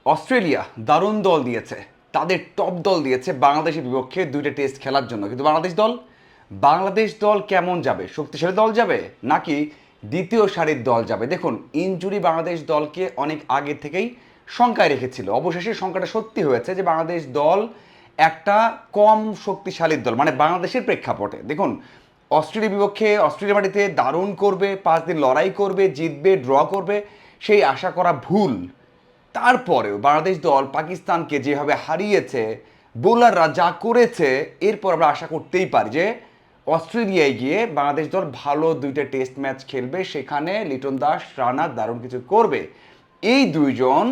Australia দারুণ দল দিয়েছে, তাদের টপ দল দিয়েছে বাংলাদেশের বিপক্ষে দুইটা টেস্ট খেলার জন্য। কিন্তু বাংলাদেশ দল কেমন যাবে? শক্তিশালী দল যাবে নাকি দ্বিতীয় সারির দল যাবে? দেখুন, ইনজুরি বাংলাদেশ দলকে অনেক আগে থেকেই শঙ্কায় রেখেছিল। অবশেষে শঙ্কাটা সত্যি হয়েছে যে বাংলাদেশ দল একটা কম শক্তিশালী দল, মানে বাংলাদেশের প্রেক্ষাপটে। দেখুন, অস্ট্রেলিয়ার বিপক্ষে অস্ট্রেলিয়া মাটিতে দারুণ করবে, 5 দিন লড়াই করবে, জিতবে, ড্র করবে, সেই আশা করা ভুল। তারপরেও বাংলাদেশ দল পাকিস্তানকে যেভাবে হারিয়েছে, বোলাররা যা করেছে, এরপর আমরা আশা করতেই পারি যে অস্ট্রেলিয়ায় গিয়ে বাংলাদেশ দল ভালো দুইটা টেস্ট ম্যাচ খেলবে, সেখানে লিটন দাস, রানা দারুণ কিছু করবে। এই দুইজন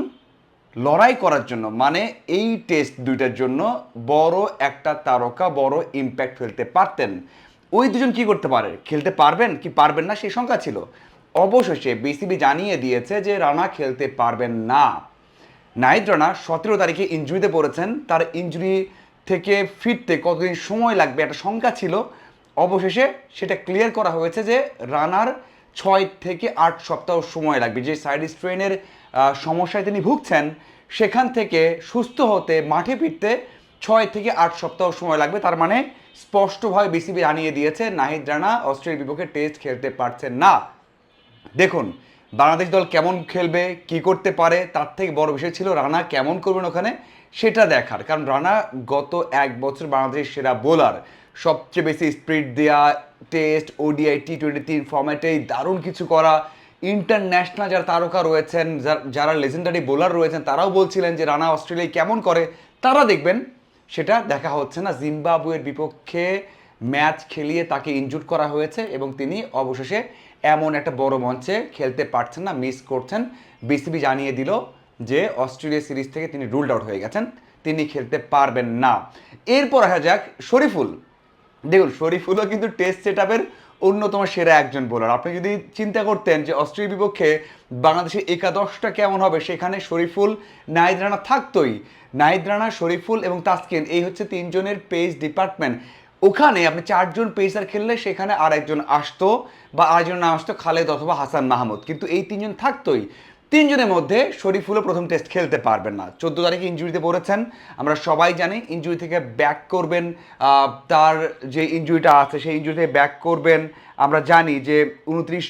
লড়াই করার জন্য, মানে এই টেস্ট দুইটার জন্য বড় একটা তারকা, বড় ইম্প্যাক্ট ফেলতে পারতেন। ওই দুজন কি করতে পারে, খেলতে পারবেন কি পারবেন না সেই সংখ্যা ছিল। অবশেষে বিসিবি জানিয়ে দিয়েছে যে রানা খেলতে পারবেন না। নাহিদ রানা 17 তারিখে ইনজুরিতে পড়েছেন। তার ইনজুরি থেকে ফিরতে কতদিন সময় লাগবে একটা সংখ্যা ছিল। অবশেষে সেটা ক্লিয়ার করা হয়েছে যে রানার 6 থেকে 8 সপ্তাহ সময় লাগবে। যে সাইড স্ট্রেনের সমস্যায় তিনি ভুগছেন, সেখান থেকে সুস্থ হতে, মাঠে ফিরতে 6 থেকে 8 সপ্তাহ সময় লাগবে। তার মানে স্পষ্টভাবে বিসিবি জানিয়ে দিয়েছে নাহিদ রানা অস্ট্রেলিয়ার বিপক্ষে টেস্ট খেলতে পারছেন না। দেখুন, বাংলাদেশ দল কেমন খেলবে, কি করতে পারে, তার থেকে বড় বিষয় ছিল রানা কেমন করবেন ওখানে সেটা দেখার। কারণ রানা গত 1 বছর বাংলাদেশের সেরা বোলার, সবচেয়ে বেশি স্পিড দেওয়া, টেস্ট, ওডিআই, টি-20 3 ফর্ম্যাটেই দারুণ কিছু করা। ইন্টারন্যাশনাল যারা তারকা রয়েছেন, যারা লেজেন্ডারি বোলার রয়েছেন, তারাও বলছিলেন যে রানা অস্ট্রেলিয়ায় কেমন করে। তারা দেখবেন সেটা দেখা হচ্ছে না। জিম্বাবুয়ের বিপক্ষে ম্যাচ খেলিয়ে তাকে ইনজুর করা হয়েছে এবং তিনি অবশেষে এমন একটা বড় মঞ্চে খেলতে পারছেন না, মিস করছেন। বিসিবি জানিয়ে দিল যে অস্ট্রেলিয়া সিরিজ থেকে তিনি রুলড আউট হয়ে গেছেন, তিনি খেলতে পারবেন না। এরপর আসা যাক শরীফুল। দেখুন, শরীফুলও কিন্তু টেস্ট সেট আপের অন্যতম সেরা একজন বোলার। আপনি যদি চিন্তা করতেন যে অস্ট্রেলিয়ার বিপক্ষে বাংলাদেশের একাদশটা কেমন হবে, সেখানে শরীফুল, নাহিদ রানা থাকতোই। নাহিদ রানা, শরীফুল এবং তাসকিন, এই হচ্ছে তিনজনের পেস ডিপার্টমেন্ট। ওখানে আপনি 4 জন পেসার খেললে সেখানে আর একজন আসতো, বা আরেকজন না আসতো, খালেদ অথবা হাসান মাহমুদ। কিন্তু এই তিনজন থাকতোই। তিনজনের মধ্যে শরীফুলও প্রথম টেস্ট খেলতে পারবেন না। 14 তারিখে ইনজুরিতে পড়েছেন, আমরা সবাই জানি। ইনজুরি থেকে ব্যাক করবেন, তার যে ইনজুরিটা আছে সেই ইনজুরি থেকে ব্যাক করবেন। আমরা জানি যে 29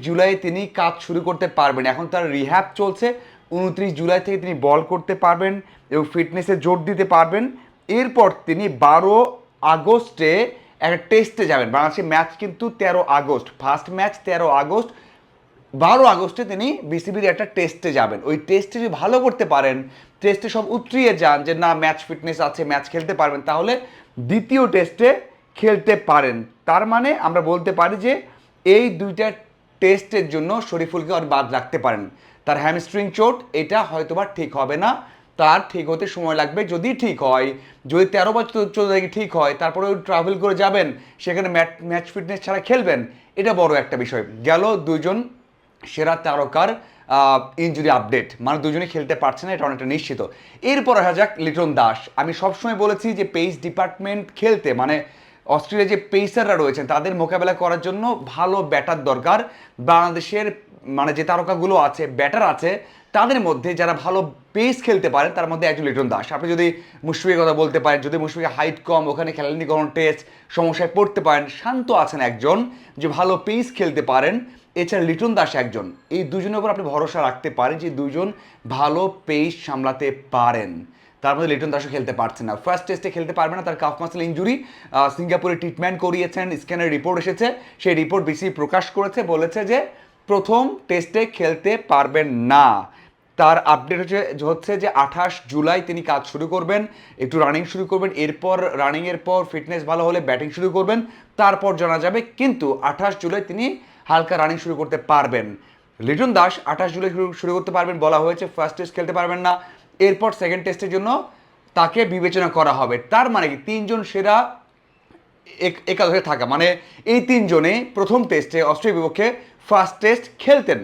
জুলাই তিনি কাজ শুরু করতে পারবেন। এখন তার রিহ্যাব চলছে। 29 জুলাই থেকে তিনি বল করতে পারবেন এবং ফিটনেসে জোর দিতে পারবেন। এরপর তিনি 12 আগস্টে একটা টেস্টে যাবেন। বাংলাদেশের ম্যাচ কিন্তু 13 আগস্ট, ফার্স্ট ম্যাচ 13 আগস্ট। 12 আগস্টে তিনি বিসিবির একটা টেস্টে যাবেন। ওই টেস্টে যদি ভালো করতে পারেন, টেস্টে সব উতরিয়ে যান যে না ম্যাচ ফিটনেস আছে, ম্যাচ খেলতে পারবেন, তাহলে দ্বিতীয় টেস্টে খেলতে পারেন। তার মানে আমরা বলতে পারি যে এই দুইটা টেস্টের জন্য শরীফুলকে আর বাদ রাখতে পারেন। তার হ্যামস্ট্রিং চোট, এটা হয়তোবা ঠিক হবে না, তার ঠিক হতে সময় লাগবে। যদি ঠিক হয়, যদি 13 বা 14 তারিখে ঠিক হয়, তারপরে ট্রাভেল করে যাবেন, সেখানে ম্যাচ ফিটনেস ছাড়া খেলবেন, এটা বড় একটা বিষয়। গেল দুইজন সেরা তারকার ইনজুরি আপডেট, মানে দুজনে খেলতে পারছে না, এটা অনেকটা নিশ্চিত। এরপর আসা যাক লিটন দাস। আমি সবসময় বলেছি যে পেস ডিপার্টমেন্ট খেলতে, মানে অস্ট্রেলিয়া যে পেসাররা রয়েছেন তাদের মোকাবেলা করার জন্য ভালো ব্যাটার দরকার। বাংলাদেশের মানে যে তারকাগুলো আছে, ব্যাটার আছে, তাদের মধ্যে যারা ভালো পেস খেলতে পারেন তার মধ্যে একজন লিটন দাস। আপনি যদি মুশফিকের কথা বলতে পারেন, যদি মুশফিকের হাইট কম, ওখানে খেলেননি কোনো টেস্ট, সমস্যায় পড়তে পারেন, শান্ত আছেন একজন যে ভালো পেস খেলতে পারেন, এছাড়া লিটন দাস একজন। এই দুজনের উপর আপনি ভরসা রাখতে পারেন যে দুজন ভালো পেস সামলাতে পারেন। তার মধ্যে লিটন দাসও খেলতে পারছেন না, ফার্স্ট টেস্টে খেলতে পারবে না, তার কাফ মাসল ইঞ্জুরি। সিঙ্গাপুরে ট্রিটমেন্ট করিয়েছেন, স্ক্যানের রিপোর্ট এসেছে, সেই রিপোর্ট বিসিবি প্রকাশ করেছে, বলেছে যে প্রথম টেস্টে খেলতে পারবেন না। তার আপডেট হচ্ছে যে 28 জুলাই তিনি কাজ শুরু করবেন, একটু রানিং শুরু করবেন, এরপর রানিংয়ের পর ফিটনেস ভালো হলে ব্যাটিং শুরু করবেন, তারপর জানা যাবে। কিন্তু 28 জুলাই তিনি হালকা রানিং শুরু করতে পারবেন। লিটন দাস 28 জুলাই শুরু করতে পারবেন বলা হয়েছে, ফার্স্ট টেস্ট খেলতে পারবেন না, এরপর সেকেন্ড টেস্টের জন্য তাকে বিবেচনা করা হবে। তার মানে কি তিনজন সেরা একাদশে থাকা, মানে এই তিনজনে প্রথম টেস্টে অস্ট্রেলিয়ার বিপক্ষে ফার্স্ট টেস্ট খেলতেন,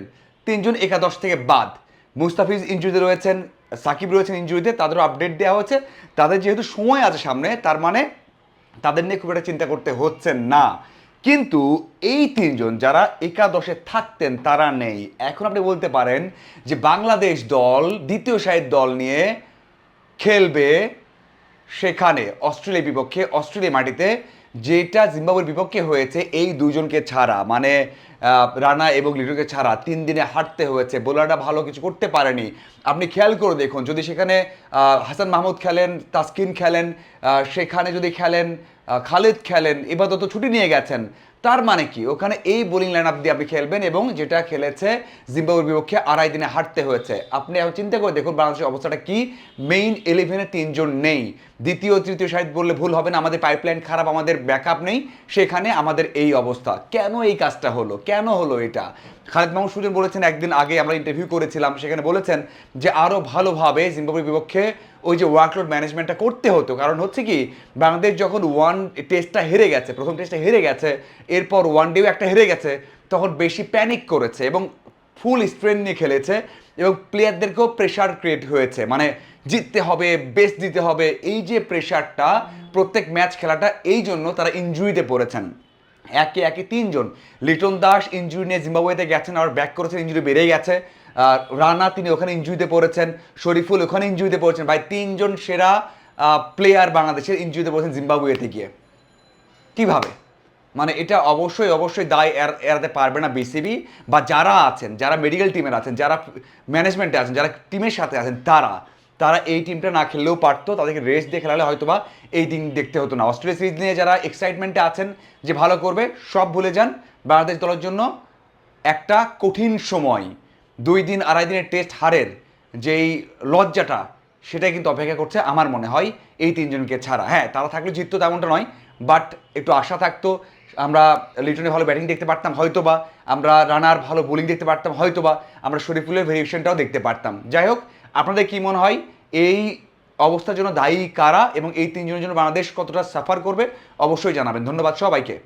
তিনজন একাদশ থেকে বাদ। মুস্তাফিজ ইনজুরিতে রয়েছেন, সাকিব রয়েছেন ইনজুরিতে, তাদেরও আপডেট দেওয়া হচ্ছে। তাদের যেহেতু সময় আছে সামনে, তার মানে তাদের নিয়ে খুব একটা চিন্তা করতে হচ্ছে না। কিন্তু এই তিনজন যারা একাদশে থাকতেন তারা নেই। এখন আপনি বলতে পারেন যে বাংলাদেশ দল দ্বিতীয় সারির দল নিয়ে খেলবে সেখানে অস্ট্রেলিয়ার বিপক্ষে, অস্ট্রেলিয়া মাটিতে, যেটা জিম্বাবুয়ের বিপক্ষে হয়েছে এই দুজনকে ছাড়া, মানে রানা এবং লিটনকে ছাড়া 3 দিনে হারতে হয়েছে, বোলাররা ভালো কিছু করতে পারেনি। আপনি খেয়াল করে দেখুন, যদি সেখানে হাসান মাহমুদ খেলেন, তাসকিন খেলেন, সেখানে যদি খেলেন খালিদ খেলেন, এবাদত ছুটি নিয়ে গেছেন, তার মানে কি ওখানে এই বোলিং লাইন আপ দিয়ে আপনি খেলবেন, এবং যেটা খেলেছে জিম্বাবুয়ের বিপক্ষে 2.5 দিনে হারতে হয়েছে। আপনি এখন চিন্তা করে দেখুন বাংলাদেশের অবস্থাটা কি। মেইন 11-এ 3 জন নেই, দ্বিতীয় তৃতীয় সারিতে বললে ভুল হবে না, আমাদের পাইপলাইন খারাপ, আমাদের ব্যাকআপ নেই, সেখানে আমাদের এই অবস্থা। কেন এই কাজটা হলো, কেন হলো এটা? খালিদ মাহমুদ সুজন বলেছেন, একদিন আগে আমরা ইন্টারভিউ করেছিলাম, সেখানে বলেছেন যে আরও ভালোভাবে জিম্বাবুয়ের বিপক্ষে ওই যে ওয়ার্কলোড ম্যানেজমেন্টটা করতে হতো। কারণ হচ্ছে কি, বাংলাদেশ যখন টেস্টটা হেরে গেছে, প্রথম টেস্টটা হেরে গেছে, এরপর ওয়ানডেও একটা হেরে গেছে, তখন বেশি প্যানিক করেছে এবং ফুল স্ট্রেন নিয়ে খেলেছে, এবং প্লেয়ারদেরকেও প্রেশার ক্রিয়েট হয়েছে, মানে জিততে হবে, বেস্ট দিতে হবে, এই যে প্রেশারটা প্রত্যেক ম্যাচ খেলাটা, এই জন্য তারা ইনজুরিতে পড়েছেন। একে একে 3 জন, লিটন দাস ইনজুরি নিয়ে জিম্বাবুয়েতে গেছেন, আবার ব্যাক করেছেন, ইনজুরি বেড়ে গেছে। রানা তিনি ওখানে ইনজুরিতে পড়েছেন, শরীফুল ওখানে ইনজুরিতে পড়েছেন। ভাই 3 জন সেরা প্লেয়ার বাংলাদেশের ইনজুরিতে পড়েছেন জিম্বাবুয়েতে গিয়ে। কিভাবে? মানে এটা অবশ্যই অবশ্যই দায় এড়াতে পারবে না বিসিবি, বা যারা আছেন, যারা মেডিকেল টিমের আছেন, যারা ম্যানেজমেন্টে আছেন, যারা টিমের সাথে আছেন, তারা তারা এই টিমটা না খেললেও পারতো, তাদেরকে রেস্ট দিয়ে খেলালে হয়তো বা এই দিন দেখতে হতো না। অস্ট্রেলিয়া সিরিজ নিয়ে যারা এক্সাইটমেন্টে আছেন যে ভালো করবে, সব ভুলে যান। বাংলাদেশ দলের জন্য একটা কঠিন সময়, 2 দিন 2.5 দিনের টেস্ট হারের যেই লজ্জাটা, সেটাই কিন্তু অপেক্ষা করছে আমার মনে হয় এই 3 জনকে ছাড়া। হ্যাঁ, তারা থাকলে জিততো তেমনটা নয়, বাট একটু আশা থাকতো, আমরা লিটনের ভালো ব্যাটিং দেখতে পারতাম হয়তোবা, আমরা রানার ভালো বোলিং দেখতে পারতাম হয়তোবা, আমরা শরীফুলের ভেরিয়েশনটাও দেখতে পারতাম। যাই হোক, আপনাদের কি মনে হয় এই অবস্থার জন্য দায়ী কারা, এবং এই 3 জনের জন্য বাংলাদেশ কতটা সাফার করবে, অবশ্যই জানাবেন। ধন্যবাদ সবাইকে।